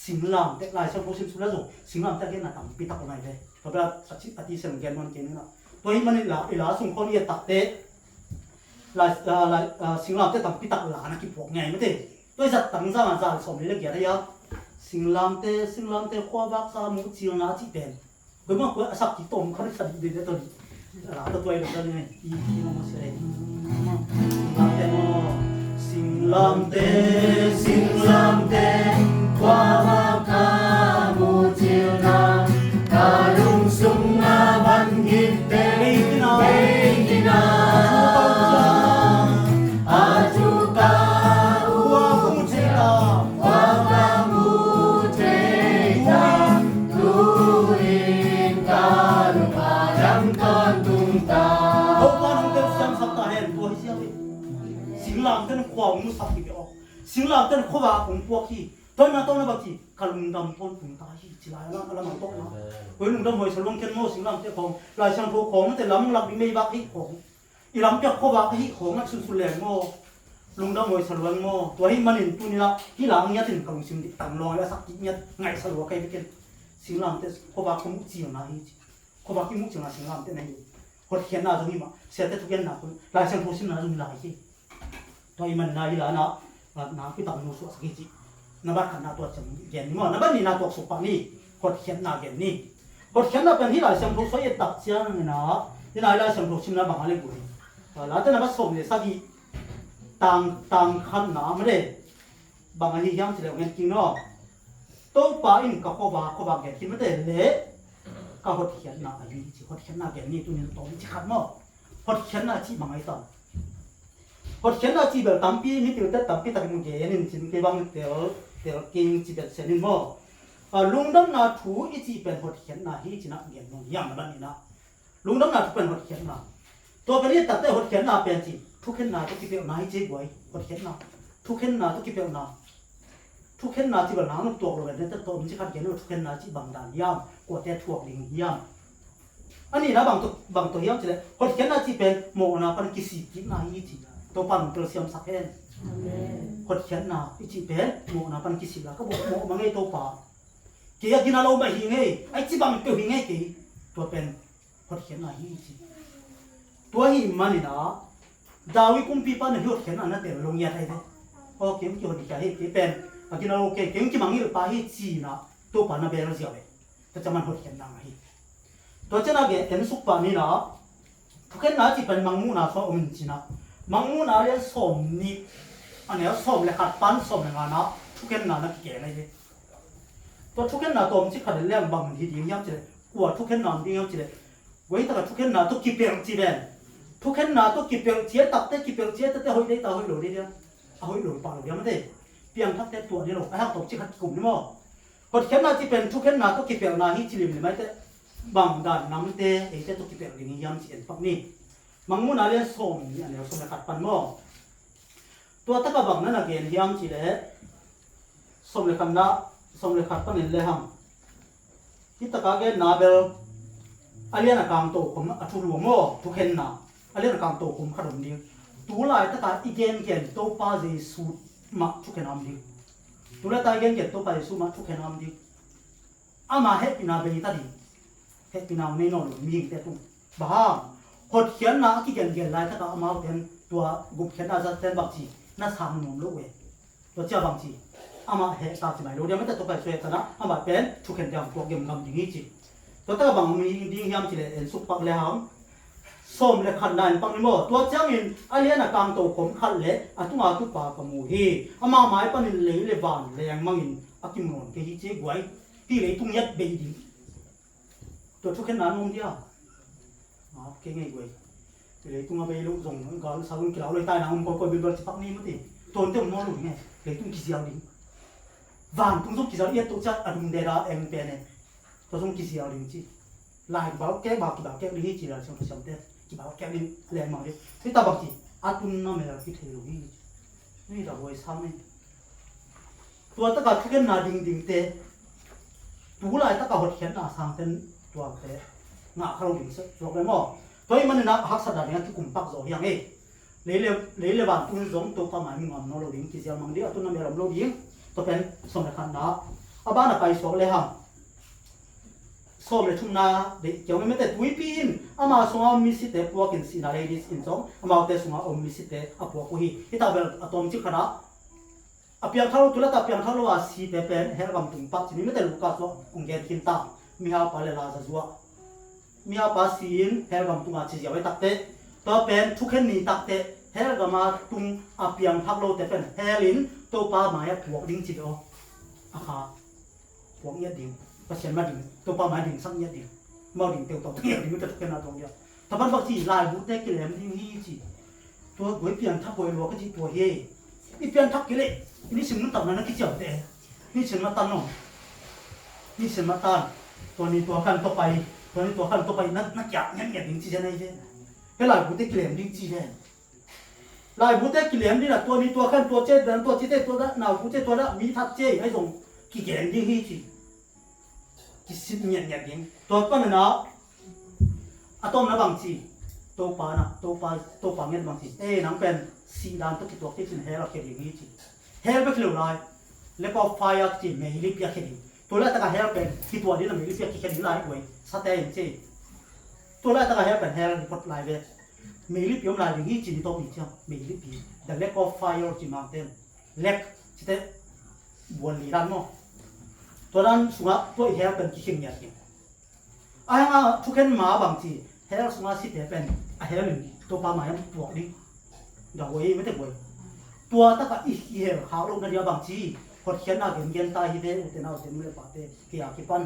สิงห์ลำแต่ลายช่างโพสิมสุดแล้วส่งสิงห์ลำแต่แกน่าต่ำปีตักอะไรเลยเพราะว่าอธิเสนแกนมันเก่งนะตัวให้มันหลาส่งคนนี้ตักเตะสิงห์ลำแต่ต่ำปีตักหลานะกี่พวกไงไม่ได้ตัวจัดตั้งซะมันจะสมเลยเกี่ยอะไรอ่ะสิงห์ลำแต่ขวบกามุจิลนาจิเป็นก็มันก็สักกี่ต้มเขาได้สักดีเด็ดตัวนี้หลาตัวเองตัวนี้อีน้องมาเสียสิงห์ลำแต่ขวบกามุจิลนาการุงสุงนาบันกิเตเบกินาลามเต้นขวางมุสับอีกออกสิงลามเต้นขวาของพวกที่ตอนนั้นต้องนะบางทีการลุงดำพ้นถึงตาที่จิลายแล้วอะไรมันต้องนะเฮ้ยลุงดำหอยฉลองเข็นโม่สิงลามเต้นของลายช่างโทของแต่ล้ำหลับไม่บักที่ของอีล้ำจะขวาที่ของนั่นสุดๆแรงโม่ลุงดำหอยฉลองโม่ตัวที่มันเห็นตัวนี้ละที่หลังเนี้ยถึงกับสิ่งที่ต่างลอยแล้วสักทีเนี้ยไงฉลองใครไปกินสิงลามเต้นขวาของมุจินะที่ขวาที่มุจินะสิงลามเต้นไหนอยู่คนเขียนหน้าตรงนี้มาเสียแต่ทุกอย่างหน้าคนลายช่างโทสิงหน้าตรงนี้ลายที่ตัวมันนายละนะน้ำพิตามินสุสกิจินับขันนาตัวจำเย็นนี่มั้งนับนี่นาตัวสุปานี่กดเขียนนาเย็นนี่กดเขียนนาเป็นที่หลายสังคมสวยตักเชียงนะที่หลายสังคมชิมนาบางอะไรกูนี่แล้วแต่นับส่งเลยสักทีต่างขันนาไม่ได้บางอะไรยังจะเรียกเงินจริงเนาะตัวป้าอินกับข้าวบาเย็นที่ไม่ได้เละก็กดเขียนนาอายุที่กดเขียนนาเย็นนี่ตัวนี้ตัวนี้ที่ขัดมั้งกดเขียนนาที่บางอะไรต่างพอเขียนหน้าจีแบบตั้มปีนี่ติวแต่ตั้มปีตั้งมุกเย็นนี่จริงๆบางเดียว เตลกิงจิเบเซนินโมลุงดำนาทูอีจีเป็นหดเขียนนาฮีจินะเงียนนนยังบันนี่นะลุงดำนาทูเป็นหดเขียนนาตัวเป็นนี่ตัดแต่หดเขียนนาเป็นจีทุกเขียนนาทุกกิเปียวนาฮีจีบไว้หดเขียนนาทุกเขียนนาทุกกิเปียวนาทุกเขียนนาที่เป็นนาหนุ่มตัวเราเนี่ยแต่ตัวมันจะขัดเขียนว่าทุกเขียนนาจีบางด่านยามกวดแต่ถ่วงลิงยามอันนี้นะบางตัวยามจีเลยหดเขียนนาจีเป็นโมนาปันกิสิจินาฮีจีตัวปันเปลือกเสียมสักแห่งหดเขียนนาอีจีเป็นโมนาปันกิสิละก็บอกโมมังไงตัวป่าเกี่ยกินอะไรมาหิงไงไอ้จีบังเปียวหิงไงกี่ตัวเป็นหดเขียนนาฮีจีตัวหิมันนี่นะดาวิคุมปีปันหดเขียนนานั่นเตะลงยาไทยเด้โอเคมันกี่หดเขียนให้กี่เป็นกินอะไรโอเคเก่งจีบังนี่ป่าฮีจีนะตัวป่าน่ะเบลล์เสียเลยแต่จะมันหดเขียนนาฮีตัวเจ้าหน้าเกเอ็นสุกป่านี่นะทุกคนน่าจะเป็นมังมูนาสอมจีนะมังมูนาเรียนสมนี่อันนี้สมเลยขัดปั้นสมเลยนะทุกคนน่านักเก่งเลยตัวทุกคนน่าตัวมันจะขัดเรื่องบางทีดีอย่างเช่นกว่าทุกคนน่าดีอย่างเช่นไว้แต่ทุกคนน่าตัวกิเปียงจีเบนทุกคนน่าตัวกิเปียงเจี๊ยตับแต่กิเปียงเจี๊ยแต่หอยได้ตาหอยหลุดได้หอยหลุดปากหลุดยังไม่ได้เปียงทักแต่ตัวนี้หรอกไอ้ห้างตกจิขัดกลุ่มนี่มั้งคนแค่น่าจะเป็นทุกคนน่าตัวกิเปียงน่าฮิจิลิมเลยไหมแต่บางด่านน้ำเตะไอ้เจ้าตัวกิเปียงอย่างนี้ยังเสียนปักนี่มังมูนาเรียนส่งอันนี้ส่งเลยขัดปันมั้งตัวตะกบังนั่นเองยังจีเลยส่งเลยขันนะส่งเลยขัดปันนี่เลยฮัมที่ตะกาเกนาเบลอาเลียนกางโตผมอัตุลวงมั้งทุกเห็นนะอาเลียนกางโตผมขนมดิ้งตัวลายตะกาอีเกนเกนโตปาเจสูมาทุกเห็นน้ำดิ้งตัวละตาเกนเกนโตปาเจสูมาทุกเห็นน้ำดิ้งอามาเฮปินาเบนิตาดิ้งเฮปินาไม่นอนมีแต่ตุ้งบ้าหดเขียนนะที่เกนเกนลายตะกาอามาเป็นตัวกุบเขียนอาจจะเป็นบักจีน่าสามหนุ่มลูกเวตัวเจ้าบักจีอามาเฮตาจิไม่รู้เดี๋ยวไม่แต่ตัวไปช่วยกันนะอามาเป็นทุกเห็นอย่างตัวเกมกำดิ้งจีตัวตะกบังมีดิ้งยามจีเลยสุกปักเลยฮัมส้มเลยขันได้ปังนี่มั้งตัวเจ้ามินอาเลียนกางโตผมขันเลยตุ้งตุปากมูฮีอามาหมายปันเลยเลยบานเลยยังมังอินกิมนนเกฮิเจกวยที่เลยตุ้งยัดเบยดิ้งตัวทุกเห็นนั้นมงเดียวเก่งไงกวยเลยตุ้งเอาไปลูกส่งก่อนสาวลุงกินเหล้าเลยตายนะผมก็บินบอลสิปักนี่มั้งทีตัวเต็มน้อยลุงไงเลยตุ้งกิเสียวดิ้งวานตุ้งส่งกิเสียวเอียตัวจัดอดุมเดราเอ็มเป็นเนี่ยตัวส่งกิเสียวดิ้งจีลายบ่าวแก่บ่าวกี่บ่าวแก่ดิ้งจีเราส่งไปส่งเด็ดกี่บ่าวแก่ดิ้งแรงมากเลยที่ตาบักจีอาตุนน้ำเมลักที่เทลุยนี่เราไว้ซ้ำเนี่ยตัวตะกัดทุกคนน่าดิ้งเตะตัวลายตะกัดหดเขียนน่าสั่งเป็นตัวเตะงาเขาดิ้งสักตัวไปมั้งตัวนี้มันน่าหักสัตว์อะไรที่กลุ่มปักโซ่ยังไงเลยบ้านตุ้งส่งตัวประมาณงอนน้องเราดิ้งกิเสียวมังเดียวตัวน้ำเมลักเราดิ้งตัวเป็นส่งไปขันนะอาบ้านไปส่งเลยฮะส่งเลยทุ่งนาเด็กเกี่ยวไม่แต่ตุยปีนอามาส่งเอามิสิเตพวกกินสินาเลดิสกินส่งอามาแต่ส่งเอามิสิเตอาพวกกุยที่ตาเบลอาตอมจิขนาอาเปียงทารุตุลตาเปียงทารุอาสีเตเป็นเฮลกัมตุงปักจิไม่แต่ลูกาส่งองเกนกินตามีฮาปาเลลาซาซัวมีฮาปาซีนเฮลกัมตุงอาชิยาไว้ตักเตตัวเป็นทุกเห็นนี่ตักเตเฮลกัมมาตุงอาเปียงทักโลเตเป็นเฮลินตัวปลาหมายพวกดิ้งจิโออาคาพวกเนี้ยดิ้งก็เช่นมาดิ้งตัวปลาหมายดิ้งสักเนี้ยดิ้งมาดิ้งเตียวตัวเนี้ยดิ้งมันจะทุกเห็นอะไรตรงเดียวถ้าบ้านบางทีลายบุตรได้กิเลมดิ้งฮีจีตัวหวยเปียงทักหวยหลวงก็จีตัวเย่นี่เปียงทักกิเลนี่ฉันมันตัดนั่นกี่เจ้าเตะนี่ฉันมาตันน้องนี่ฉันมาตันตัวนี้ตัวขันตัวไปตัวนี้ตัวขันตัวไปนั่นจับเงี้ยดิ้งจีจะไหนเจ้เฮ้ยลายบุตรได้กิเลมดิ้งจีเด่นลายบุตรได้กิเลมนี่แหละตัวนี้ตัวขันตัวเจ็ดเดินตัวจีเต้ตัวละหนาวบุตรตัวละมีทักเจ้ให้ส่งกี่แกนดิ้งฮีจีกิสิบเงี้ยดิ้งตัวก็นั่นนะอะตอมนะบางทีตัวปานะตัวปาเงี้ยบางทีนังเป็นสีดำตัวกี่ตัวที่เป็นเฮลล์เคดิ้งฮีจีเฮลล์เป็นเรื่องอะไรเล็บเอาไฟอัดจีไม่ลิบยาเคดิ้งตัวแรกตะการเฮลล์เป็นที่ตัวนี้เราไม่ลิบยาเคดิ้งไล่ไว้สเตย์จีตัวแรกตะการเฮลล์เป็นเฮลล์ที่พอดไล่เว้ไม่ลิบยอมไล่ดิ้งฮีจีนี่ตัวปีเจ้าไม่ลิบปีแต่เล็บเอาไฟอัดจีมาเต็มเล็กจีเต้บวนลีรันเนาะตัวนั้นสุนัขตัวเฮลล์เป็นกี่เข่งอย่างเงี้ยไอ้ห่าทุกคนมาบางทีเฮลล์สุนัขสิเตเป็นเฮลล์ตัวปลาหมายมันตัวนี้เดี๋ยวไว้ไม่ได้ไว้ตัวตะกะอีเฮลเขาลงกันเดียวบางทีพอเขียนหน้าเขียนตาฮีเดนแต่หน้าเต็มเลยปะเตกี่อากิปัน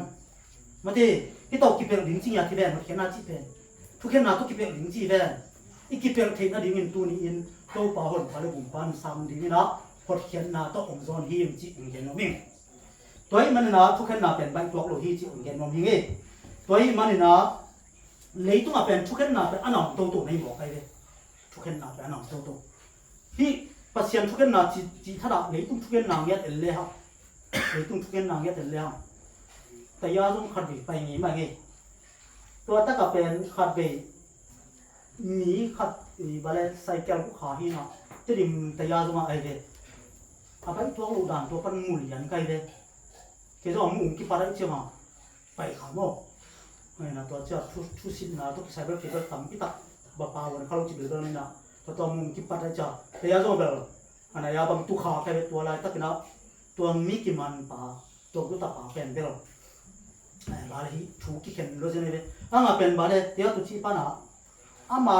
มาทีที่ตัวกี่เป็นดิ้งจีอยากกี่เป็นเขียนหน้าจีเป็นทุกคนหน้าตัวกี่เป็นดิ้งจีเป็นอีกี่เป็นเทนดิ้งอินตัวนี้อินตัวปลาหุ่นปลาเลยบุ๋มปันซ้ำดิ้งนี่นะ พดเขียนนาต้ององซอนฮีมจิองเย็นนมิงตัวมันนะทุกขันนาเป็นใบตัวโลฮีจิองเย็นนมิงเอตัวมันนะเลยต้องเป็นทุกขันนาเป็นอันนั้นตัวในหมอกไปเลยทุกขันนาเป็นอันนั้นตัวที่ปัจจัยทุกขันนาจีถ้าเราเลยต้องทุกขันนาเงี้ยเอเล่ฮะเลยต้องทุกขันนาเงี้ยเอเล่ฮะแต่ยาต้องขัดบีไปงี้มาไงตัวตะกับเป็นขัดบีมีขัดบาเลไซเคิลผู้ขาหินะจะดิมแต่ยาต้องมาไอ้เด็อาไปตัวลูกด่านตัวปันมุลยันไกลเด็เกี่ยวกับมุงกี่ปาร์ตี้เชื่อมาไปขามอกไอ้นะตัวเจ้าทุสินนะตัวใส่เบลล์เบลตั้มพิทักบ่ปาวันเขาลงจีบเบลล์นี่นะตัวมุงกี่ปาร์ตี้เจ้าแต่ยาต้องเบลอันนั้นยาบางตัวขาแค่ตัวอะไรตักนะตัวมีกี่มันปาตัวกุตาปาเป็นเบลล์บาลีถูกกี่เข็นรู้จักไหมอ่ะมาเป็นบาลีเดี๋ยวตุชีปานะอ่ะมา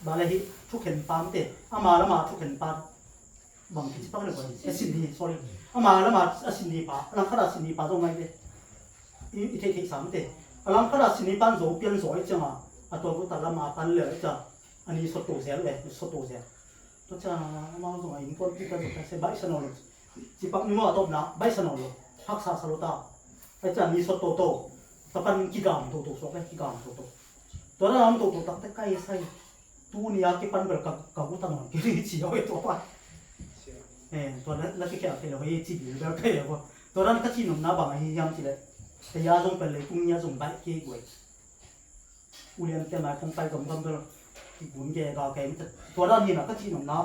บาลีทุกเข็นปามเตะอ่ะมาแล้วมาทุกเข็นปามบางทีจะต้องเรียกว่าสินดี sorry อ่ะมาแล้วมาสินดีปาหลังขนาดสินดีปาตรงไหนเตะอีเทสามเตะหลังขนาดสินดีปานโซ่เปลี่ยนโซ่จังอ่ะตัวกุตาละมาปันเลยจ้ะอันนี้สตูเสียเลยสตูเสียตัวจ้ามาตรงไหนอินพอร์ตที่จะใช้ใบสนอลจีปักนี่ว่าตบนะใบสนอลพักษาสโลตาไอ้จ้ามีสตูโตตะปันกิกามโตโตสองเลยกิกามโตโตตัวนั้นโตโตตักแต่ใกล้ใส่ตัวนี้อากิปันเบิกกับกุตามันกิริจิเอาไว้ตัวปันตัวนั้นแล้วที่แค่เอาไว้จีบีแล้วก็อย่างว่าตัวนั้นก็จีนุ่มน้าบางไอ้ยามจีเลยแต่ยาส่งไปเลยกุ้งยาส่งไปเกี่ยวอุเรียนแต่หมายคงไปกับมันก็ที่บุญแกก็แกมันตัวนั้นนี่นะก็จีนุ่มน้า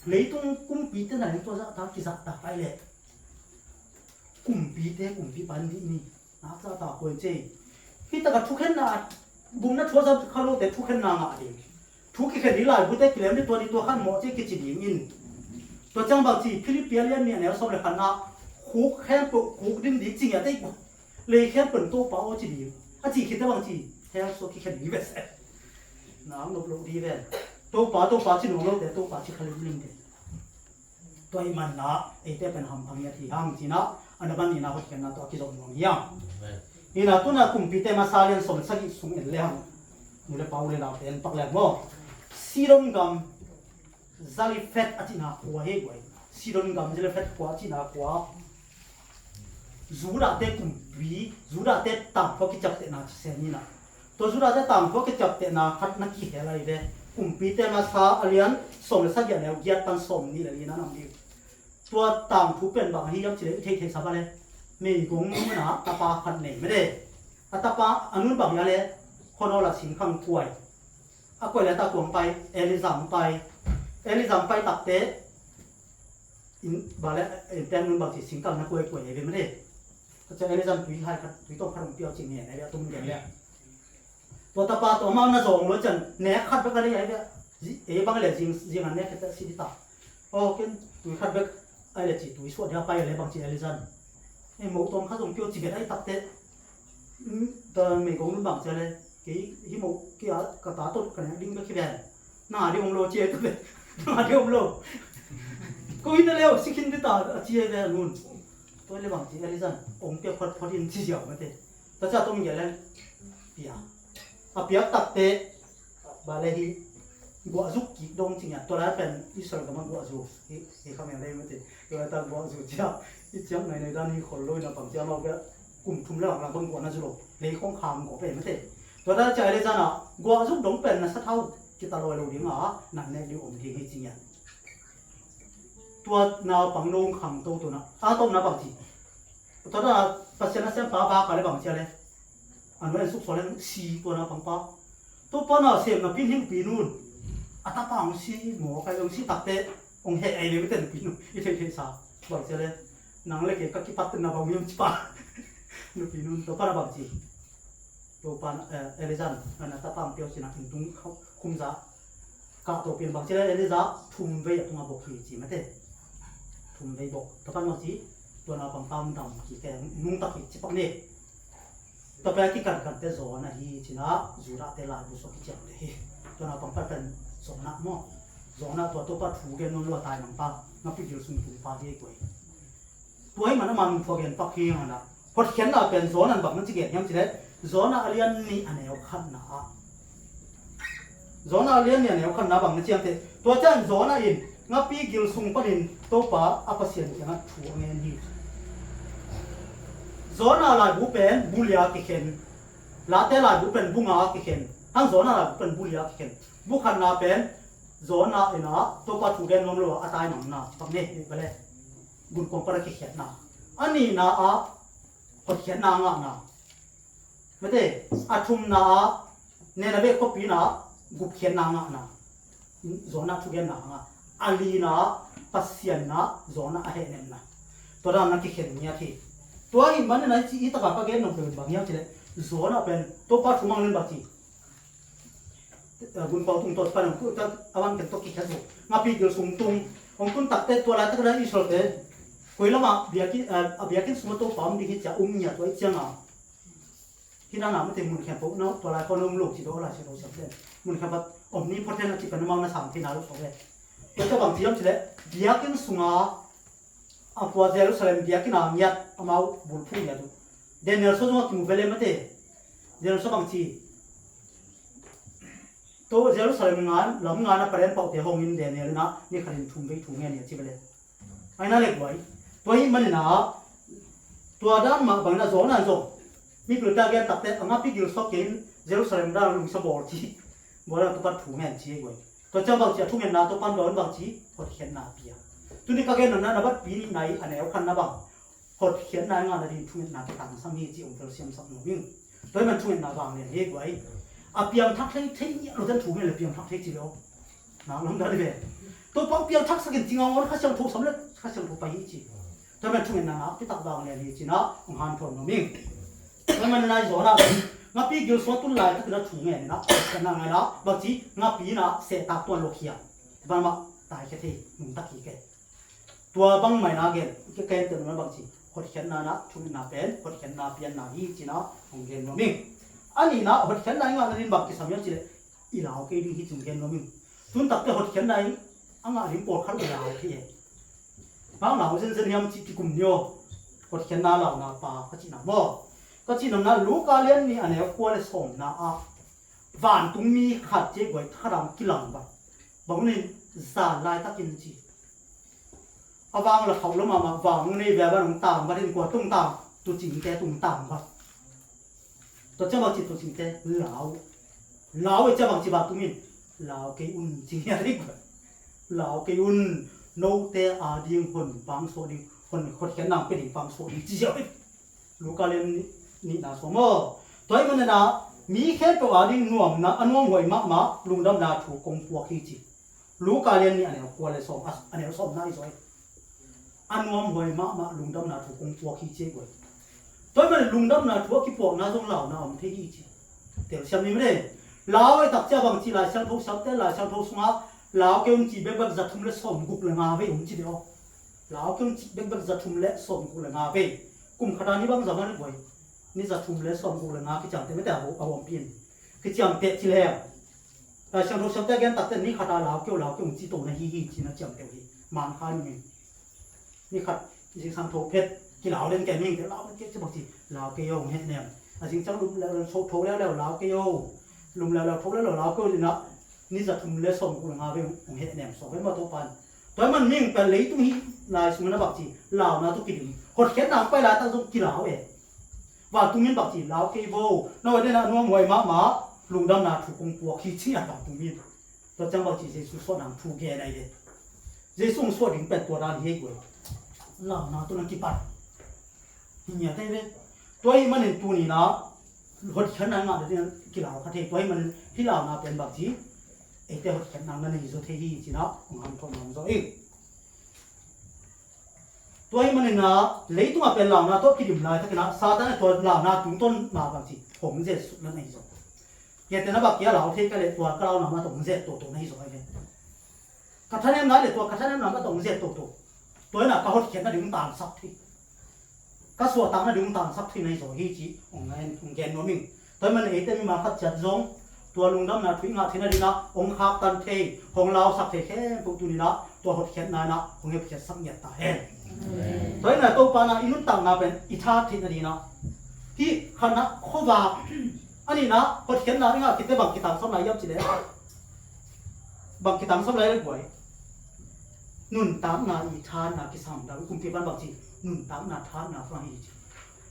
เลยต้องกุ้งปีเท่าไหร่ตัวจะทักกิจตาไปเลยกุ้งปีเท่กุ้งปีปันที่นี่นักจะตาคนเจ้ที่ตะกัดทุกข์นาบุญนั้นทัวร์จะเข้าโลกแต่ทุกข์นามาดิทุกข์แค่นี้หลายบุตรแต่เกลียดตัวนี้ตัวขันหมอเจ้กิจดีมินตัวจังบางทีฟิลิปปินส์เนี่ยเนี่ยสมัยขันนาคุกแค่ปุ๊กคุกดิ้นดีจริงอะได้ปุ๊เลยแค่เปิดตัวเปล่าจีดีอาจีคิดได้บางทีแค่โซคิดแค่นี้แบบเสร็จน้ำลบดีแบบตัวเปล่าจีนุ่มโลกแต่ตัวเปล่าจีขลุ่มลิงเด็ดตัวมันนะไอ้เต้เป็นหำพังยาที่หำจีนะอันนั้นนี่นะเขาเขียนนะตัวกิจงงยังนี่นะตัวน่ะกุมพิเตมาซาเลียนสมสักิสุงเอลเลี้ยงมูเลเปาเลนาเป็นปักแหลกมั้งซีรอนกัมzali fet atina kwa he goi siron gam zali fet kwa atina kwa zura te kumpi zura te tam ko ki chap te na seni na to zura te tam ko ki chap te na khat na ki helai de kumpi te ma sa alian som le sa ya ne giat tan som ni le ni na nam ni tua tam thu pen bang hi yam chile the sa ba le me gong na ta pa khat nei me de ta pa anun bang ya le khono la sin khang kuai a koi le ta kuang pai elizam pai elizam pai tak te in bale ten nun bang chi sing kang na kuai ve me de ta cha elizam tui hai khat tui to khat piao chi ne ne ya tum gen le to ta pa to ma na zong lo chan ne khat ba ka le ai e bang le jing an ne khat si ta o ken tui khat ba ai le chi tui so dia pai le bang chi elizam e mo tong kha zong piao chi ve ai tak te ta me gong nun bang cha le cái hi mo kia ka ta tot ka ding ba ki ben na di ong lo che to le na di ong lo ko in le o sikin de ta che le nun to le bang chi elizan ong pe phot phot in chi jaw ma te ta cha tom ge le pia a pia tak te ba le hi gwa zuk ki dong chi ya to la pen isol ka ma gwa zu hi ka me le ma te yo ta gwa zu cha i chang nai nai dan hi khol loi na pang cha ma ga kum thum la la bang gwa na zu lo le khong kham ko pe ma teตัวนั้นใจเลยจ้านะกัวซุกดงเป็นนะสักเท่ากิตาลอยเราดีมาหนักแน่ดิอมทีให้จริงอย่างตัวนาปังลงขังตัวนะต้มนะบางทีตัวนั้นปัจจัยนั้นเส้นป้ากันเลยบางทีเลยอันนั้นสุกสอนสีตัวนะปังป้าตัวป้าน่ะเสียงนะพี่หิ้งปีนู่นอัตปังสีหมอใครองสีตักเตะองเฮไอเลยไม่เต็มปีนู่นอีเทสาบางทีเลยหนังเล็กก็กิปัตตนะบางวิมจิปานู่นปีนู่นตัวป้านะบางทีตัวปานเอลิซันอันนั้นตาปามเปียวสินะถึงตุ้งเขาคุมซะกะตัวเปลี่ยนบางทีเอลิซาทุ่มเวยตัวมาบอกขี้จีไม่ได้ทุ่มเวยบอกตาปานว่าจีตัวนาปังปามดำขี้แกนุ่งตะขี้จีปักเนี่ยตัวแปลที่กันเตะโซนะฮีจีนะจูระเตลายบุษกิจังเลยตัวนาปังปเป็นโซนะมั้งโซนะตัวปัดถูกเกนนนรัวตายนังปานับพิจิตรสุนทรฟ้าที่กวยตัวให้มันพอเกนปักขี้มันนะพอเขียนเราเป็นโซนันบักมันจะเกนยังจีเด็ดzona alien ni aneo khan na zona alien ni aneo khan na bang na chiang te to chan zona in ngapi gil sung panin topa apasian yang thu ngen hi zona la bu pen bulia ki khen la te la bu pen bunga ki khen ang zona la bu pen bulia ki khen bu khan na pen zona ina topa thu gen nom lo atai nam na pam ne bale gun kom para ki khen na ani na a hot khen na nga na mate athum na ne na be ko pi na gup khen na nga na zona thu gen na nga alina pasian na zona a he nem na to da na ki khen nya thi to ai man na chi ita ka gen no be bang ya chile zona pen to pa thumang len ba chi gun pau tung to pa na ku ta awang ken to ki khasu ngapi gil sum tung ong kun tak te to la ta da i sol te koilama biakin sum to pam di hi cha nya to i changa kina na mate mun khan po no to la ko nom lok chi do la chi do sa pen mun khan ba omni potent chi kan ma na sam thi na lo so ve to ta bang chiam chile biakin sunga apwa Jerusalem biakin amyat amau bulphu ya du Daniel so jong ki mu vele mate Daniel so bang chi to Jerusalem ngan lam ngan na paren pau te hong in Daniel na ni kharin thum ve thung nge ni chi vele aina lek boy toy man na to dan ma bang na zo na zo mi plu ta gen tak te anga pi gil so kin Jerusalem da lung so bor chi bora to pat thung nge chi boy to cha bang chi thung nge na to pan don bang chi hot khen na pia tu ni ka gen na na bat pi ni nai ane au khan na bang hot khen na nga na din thung na ka tang sam hi chi ong tel siam sak no wing toy man thung na bang ne he boy a piang thak thei thei lo dan thung nge le piang thak thei chi lo na long da le to pang piang thak sakin tinga ngor kha chang tho sam le kha chang tho pa hi chi toy man thung na na ti tak bang ne ni chi na ong han thon no ming toy man na zo na ngapi gil so tu lai ta thung nge na kana nga na ba chi ngapi na se ta ton lo khia ba ma tai ke thei nung ta ki ke tua bang mai na gen ke ken te na bang chi hot khen na na thung na pen hot khen na pian na hi chi na ong gen no ming ani na hot khen na nga na rin bang ki samya chi le i lao ke ri hi chung gen no ming tun tak te hot khen na anga rim por khal ba lao thi e bang lao zen zen yam chi ti kum nyo hot khen na lao na pa ka chi na mo ka chi na lu ka len ni ane ko le som na a van tung mi khat che goi tharam kilang ba bang ni za lai ta kin chi awang la khau lo ma wang nei ve ba nong tam ba rin ko tung tam tu ching te tung tam ba to cha ba chi tu ching te lao e cha bang chi ba tu min lao ke un chi ya ri ba lao ke un no te a ding hon bang so ding hon khot khen nang pe ding bang so ding chi ja lu ka len ni na so mo toy man na mi khe to a ding nuam na anong hoi ma lung dam na thu kong pu khi chi lu ka len ni ane ko le som as ane som na i soi anwam hoi ma lung dam na thu kong pu khi che goi toy man lung dam na thu ki po na jong lao na om the hi chi tel sam ni me lao e tak cha bang chi la sang tho sam te la sang tho sunga lao ke un chi be bak za thum le som guk le nga ve um chi de o lao ke un chi be bak za thum le som guk le nga ve kum khata ni bang zaman goi ni za thum le som guk le nga ki chang te me ta ho awom pin ki chang te chi le la sang tho sam te gen tak te ni khata lao ke un chi to na hi chi na chang te hi man kha niนี่ขัดจริงสังโทเพชรกี่เหล่าเล่นแกมิ่งเดี๋ยวเหล่าเก็บจะบอกทีเหล่าเกยโยเฮ็ดเนี่ยจริงจังลุมแล้วโทแล้วเหล่าเกยโยลุมแล้วโทแล้วเหล่าเกยเลยนะนี่จะทุ่มเล่ส่งกูงาไปของเฮ็ดเนี่ยส่งให้มาตัวปันตัวมันมิ่งเป็นเลยตุ้งฮีลายสมุนบักจีเหล่านะตุกินหดเข็นหนังไปลายตั้งกี่เหล่าเอ๋ว่าตุ้งมินบักจีเหล่าเกยโบนวันนี้นะนัวมวยมาลุงดำนาถูกกงปัวขี้ชี้อ่ะบักตุ้งมินตัวจังบักจีเจสุสวดหนังถูกแก่ได้เลยเจสุสวดถึงเป็นตัวดานเฮ้ยกูlao na tu na ki pat nya te ve toy man tu ni na hot khan na nga de ki lao kha the toy man hi lao na pen bak ji e te hot khan na nga ni zo the hi chi na ngam thon nam zo e toy man na lei tu ma pen lao na to ki dim lai ta na sa ta na to lao na tung ton ma bak ji hong je su na nei zo ye te na bak ya lao the ka le to ka lao na ma tong je to nei zo ai ve ka thanem na le to ka thanem na ma tong je toตัวน่ะก็หดเขียนน่ะดึงตามซับที่ก็สวดตามน่ะดึงตามซับที่ในโสฮีจีองค์แกนโนมิงตัวมันเอเตมีมาคัดจัดจงตัวลุงดำน่ะถึงงาที่น่ะดีนะองค์คาตันเทของเราสักเทแค่พวกตัวนี้นะตัวหดเขียนน่ะนะของเฮบเขียนสักเหยียดตาเองตัวน่ะตัวปานะอินุตตังน่ะเป็นอิทาที่น่ะดีนะที่คณะโควาอันนี้นะหดเขียนน่ะงาคิดแต่บางกิตังสักหลายยับจิเลยบางกิตังสักหลายเลยบ่อย นุ่นตามนาอีทานนากิสังดากุมเปบันบักจีนุ่นตามนาทานนาฟังอีจี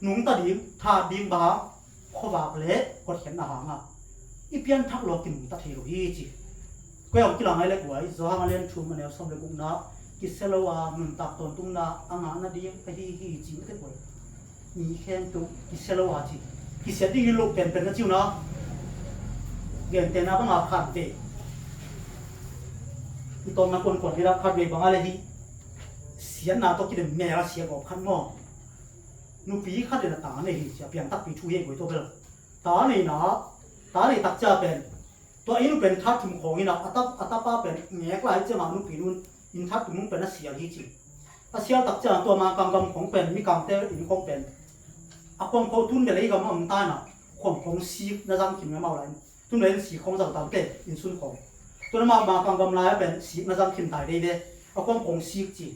นุ่งตาดิมทาดิมบาขวากเละกดเห็นนาหางอ่ะอีเปียนทักโลกินตาเทโรฮีจีก็เอากีฬาไงเล็กไว้จอหางเล่นชูมันแล้วสมเด็จกุมนากิเซลวานุ่นตักตนตุ้งนาอ่างนาดิมไปฮีจีไม่ได้ไว้มีแค่ตุกิเซลวาจีกิเซดิ้งลูกเป็นนะจิวนะเกณฑ์เตนะบังอาขัดเดอีตอนนั้นคนที่รักขัดเวบังอะไรที่เสียนาตัวกินแม่ละเสียกับขันงอนูปีขัดเดนตาเนี่ยเสียเพียงตักปีช่วยไว้ตัวเบลตาเนี่ยนะตาเนี่ยตักจะเป็นตัวอินุเป็นทัดถุงของอินะอัตป้าเป็นแง่กลายจะมานูปีนู้นอินทัดถุงมึงเป็นนักเสียที่จริงถ้าเสียตักจะตัวมากำกำของเป็นมีกำเตออินของเป็นอาความเขาทุนเป็นอะไรก็มันตายนะความของสีน่าจังกินไม่เมาเลยทุนเลยสีของจังตามเตอินซุนของตัวนั้นมากำกำลายเป็นสีน่าจังกินตายได้เด้อาความของสีจริง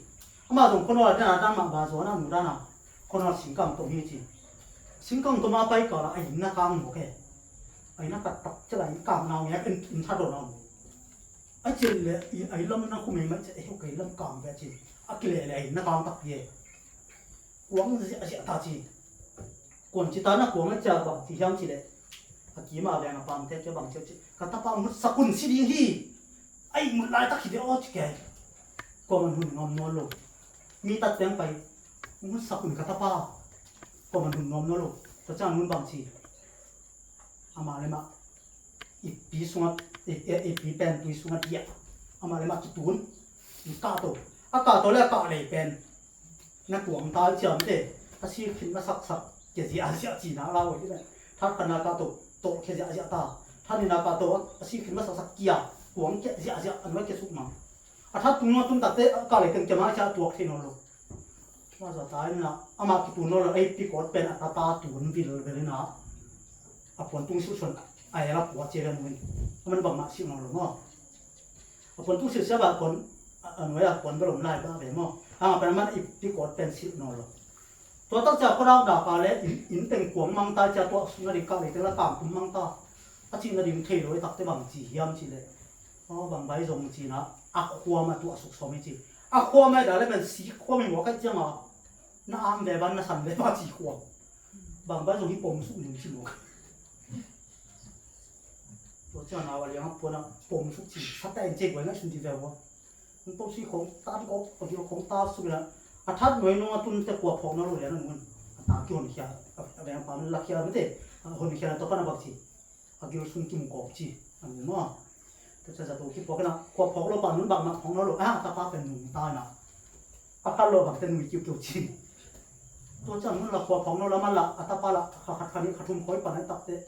อามาตรงคนว่าเนี่ยด้านมาบาจวนะหนูด้านน่ะคนว่าสิงกังตรงนี้จริงสิงกังตัวมาไปก่อนละไอ้หินนักกังโอเคไอ้นักตักจะไหลกางเนาเนี่ยเป็นอินทัดโดนเอาไอ้เจริญเลยไอ้ลำนักคุมมันจะไอ้โอเคลำกางแบบจริงอักเลเลยนักกางตักเย่กวางจะเสียตาจริงก่อนจิตานักกวางจะบังที่ยังจริงเลยอากีมาแบบนักปั๊มเทจะบังเจ้าจริงกระตับปั๊มมุดสกุลสิดีฮีไอ้มุดลายตักขี้เดียวจิแกก็มันหุ่นงอมนวลลงมีตัดเตียงไปมุดสกุลกระตับปั๊มก็มันหุ่นงอมนวลลงแต่จ้างมุดบางทีอามาเลยมาอีปีสุนัขอีปีเป็นปีสุนัขเดียอามาเลยมาคิดตูนอีกาโตอากาโตแล้วกาเลยเป็นนักหวงตาเชื่อมเด้ถ้าชีคิดมาสักเกี่ยจีอาเซียจีน่าเราไว้ที่นั่นถ้าคนนักาโตโตเกี่ยจีอาเซียตาถ้านี่นักาโตชีคิดมาสักเกี่ยหวงเกี่ยจีอาเซียอันว่าเกี่ยสุกมั้งถ้าตุ้งตุ้งตัดเตะกาเลยถึงจะมาจะตัวที่นอนลงว่าจะตายนะอามาคิดตูนนอนไอ้ปีกอดเป็นอัตตาตูนวิลเวลนะอาผลตุ้งสุดส่วนไอ้รับหัวเจริญมันบังมาชิมนอนลงอ่ะอาผลตุ้งเสียเสียแบบผลอันไว้ผลบรมไล่บ้าแบบมั้งเป็นมันอีปีกอดเป็นสิบนอนลงตัวตั้งจากพระเราด่ากันเลยอินเต็งกวงมังตาจะตัวสุนัขกาเลยแต่ละตามตุ้มมังตาอาชีพนาดิมเทโดยตักแต่บางจียามจีเลยบางใบจงจีนะอักขัวมาตัวสุกสมิจีอักขัวไม่ได้เลยเป็นสีขัวไม่หัวกันจังอ่ะน้ำแบบนั้นสั่นแบบว่าจีขัวบางใบจงที่ปมสุกหนึ่งชิวตัวเจ้าหน้าวันยังพวกนั้นปมสุกจีถ้าแต่เจ๊กไว้งั้นชุนจีเดียวมันต้องสีของตาก็บางทีของตาสุกนะอาทัดหน่วยนู้นตุนแต่กลัวพองนั่นเลยนั่นมันตาเกี่ยวนี่แค่อะไรอย่างปั๊มลักเขียนไม่ได้คนนี่แค่ตัวกันนะบางทีอาเกี่ยวสุนกิมกอบจีอันนี้มั้งแต่จะตัวคิดพอกันนะกลัวพองเราปั๊มนู้นบางมาของเราหรอกตาป้าเป็นหนุ่มตายนะอาการเราบางเป็นหนุ่มเกี่ยวจีตัวจังมันเรากลัวพองเราแล้วมันละตาป้าละขัดนี้ขัดทุ่มคอยปั่นให้ตัดเตะ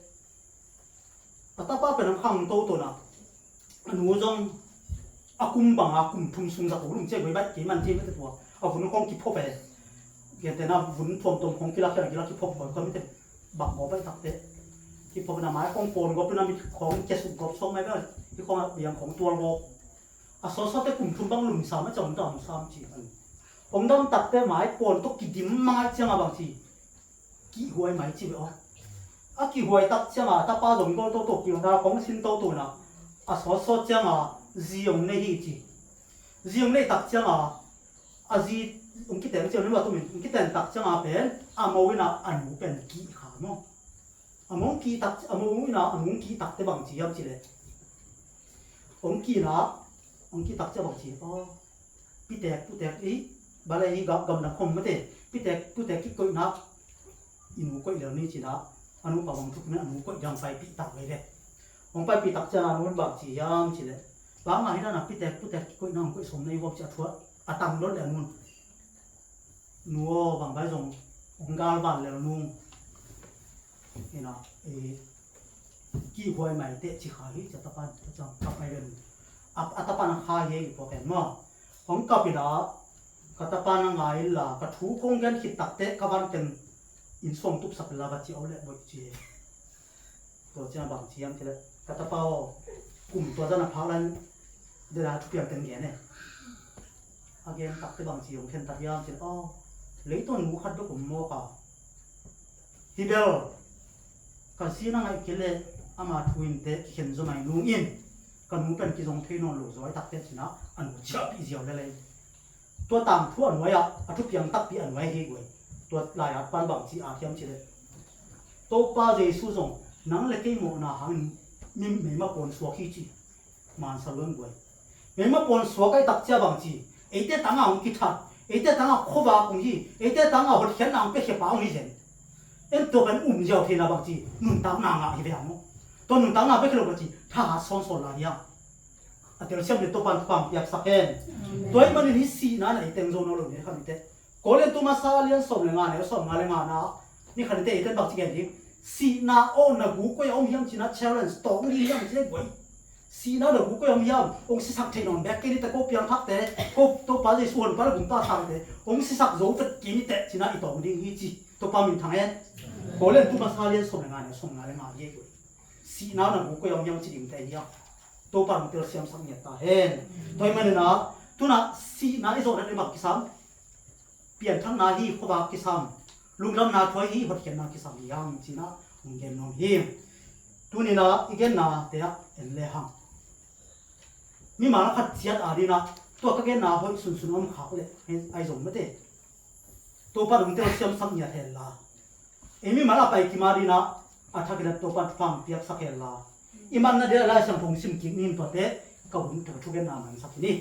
ตาป้าเป็นน้ำข้างโตตัวน่ะหนูจงอากุมบังอากุมทุ่มซุ่มสักหุ่นเจ๊ไว้แบบกี่มันที่ไม่ได้ตัวเอาหุ่นของกิพบไปเกี่ยแต่น่ะหุ่นทวมตรงของกีฬากิพบบ่ก็ไม่ได้บักบ่ไปตักเตะกิพบน่ะหมายของโปนก็เป็นมีของเจสุกบส่งไม่ได้ที่ของอย่างของตัวโลสอแต่กลุ่มทุนบังหลุมสามไม่จำดำสามจีอันผมดำตักเตะหมายโปนตุกกี่ดิมมาเจ้ามาบางทีกี่หวยหมายจีบอ๋อกี่หวยตักเจ้ามาถ้าป้าหลงโตกี่วันของสินโตน่ะสอเจ้ามาจียงในที่จียงในตักเจ้ามาจีคิดแต่เจ้านี่ว่าตัวมันคิดแต่ตักเจ้ามาเป็นมวินาอันมูเป็นกี่ขาเนาะมงกี่ตักมวินาอันมงกี่ตักแต่บางทียังจีเลยกี่นะกี่ตักเจ้าบางทีพี่แตกบาเลยกำนักคมไม่ได้พี่แตกกี่ก้อยนับอินูก้อยเหล่านี้จีนะอันนู้นปะบางทุกเนี่ยอันนู้นก้อยยังไปพี่ตักเลยเลยผมไปพี่ตักเจ้าอันนู้นบางทียังจีเลยบางอะไรนั่นนะพี่แตกก้อยน้ำก้อยสมในวัดจะทั่วตังรถเหล่านู้นนัวบางใบส่งองกาลบ้านเหล่านู้นนี่นะกี่หวยใหม่เตะชิคายจะตะปันจะกลับไปเป็นตะปันหายอยู่พอเป็นมั้งของกับปีดากตะปันง่ายล่ะกระทูกงยันขิดตักเตะกวันเป็นอินส่งทุบสับลาบัจิเอาเละบ่จีตัวเจ้าบางเชียงใช่ไหมกตะเปากลุ่มตัวเจ้าหน้าพักนั้นเดี๋ยวทุกอย่างเต็มแก่เนี่ยอาเกมตักเตะบางเชียงเช่นตัดยามใช่ไหมเลยตัวหนูขัดด้วยผมโมกะฮิเบลกันซีนั่งไอ้เกล็ดอามาทวินเตะเขียนสมัยนุ่งอินกันหนูเป็นกิจงเทนอนหลุดไว้ตักเตะชนะอันหนูเชื่อพี่เสียวเลย ตัวตามทั่วหน่วยอะทุกอย่างตักปีอันไว้ให้ด้วยตัวลายปันบางจีอาเทียมจีเลยโตป้าเจสุซงนังเล็กโมนาหังมีไม่มาปนสวกิจีมันสลวนด้วยไม่มาปนสวกไอ้ตักเจ้าบางจีไอ้เต้ตั้งอ่างกิทัดไอ้เต้ตั้งอ่างขบาคงจีไอ้เต้ตั้งอ่างหัดเขียนนางเป็ดเขียนป้าองนี่เช่นเอ็นตัวเป็นเจ้าเทนาบางจีนุ่นตั้งนางอ่ะอีเดียมั้งตัวนุ่นตั้งนางเป็ดเขียนบางจีถ้าสอนลายอ่ะเดี๋ยวเชื่อมเดี๋ยวตัวปันฟังอยากสักเอ็นตัวไอ้มันนี่สีนั่นไอ้เต็งโซนเราเนี่ยครับนี่เต้ก็เลยตัวมาซาเลียนสมเลยงานเนี่ยสมงานเลยงานนะนี่ขันเต้ไอ้เต้บางจีกันดิสีน่าโอ้น่ากูก็ยอมยังจีน่า challenge ตองนี่ยังจีได้กวยสีน่าเด็กกูก็ยอมยังองค์สิสักเทนอนแบกกินแต่ก็เพียงทักแต่ก็ตัวป้าจะส่วนป้าบุญตาทางแต่องค์สิสักโจตกินแต่จีน่าอีตองนี่ยี่จีตัวป้ามินทางเอ็นก็เลยตัวมาซาเลียนสมเลยงานเนี่ยสมงานเลยงานเยอะกวยสีน่าเด็กกูก็ยอมยังจีดิ่งแต่ยังตัวป้ามันเตอร์เสียมสังเกตตาเห็นตัวมันเนี่ยนะตัวน่ะสีน่าไอ้โซนนั้นเลยมักกิซ้ำเปลี่ยนทั้งนาฮีขบากิซ้ำลุงลำนาถอยฮีหัดเขียนนากิซ้ำยังจีน่าองเกนน้องฮีตัวนี้นะอีกเกนนาเดียเอ็นเลหังมีมาแล้วขัดเสียดอาดีนะตัวก็เกนนาหอยสุนสุนอมขาวเลยไอ้สมไม่ได้ตัวป้าลุงเตอร์เสียมสังเกตเห็นละมีมาแล้วไปกิมาดีนะอาทักเด็ดตัวป้าฟังเปียกสักเห็นละมันน่ะเดี๋ยวเราสังพงซิมกินตัวเด็กก็บุญถึงทุกเกนนามันสักนี่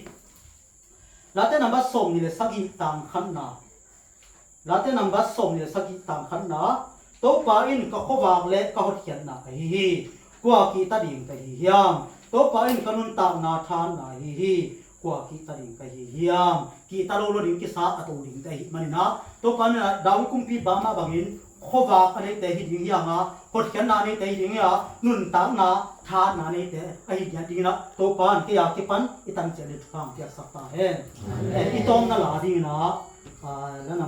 แล้วแต่นำบัสส่งนี่เลยสักกี่ต่างขันนาแล้วแต่นำบัสส่งนี่เลยสักกี่ต่างขันนาตัวป้าอินก็ขวางเล็กก็หัดเขียนนาฮีกว่ากีตาดิ่งก็ฮียามตัวป้าอินก็นุนตามนาทานนาฮีกว่ากีตาดิ่งก็ฮียามกีตาโลโลดิ่งกิสาอัตโอดิ่งก็ฮีมันนะตัวป้าเนี่ยดาวกุมพีบามาบางอินขวางอะไรแต่ฮีดิ่งยังอ่ะหัดเขียนนานี่แต่ฮีดิ่งอ่ะนุนตามนาทานนานี่แต่ไอ้ฮีดิ่งนะตัวป้าที่อยากที่ปันอีตั้งใจเลยทุกครั้งที่อยากสักตาเห็นอีตองนั่นละดิ่งนะแล้ว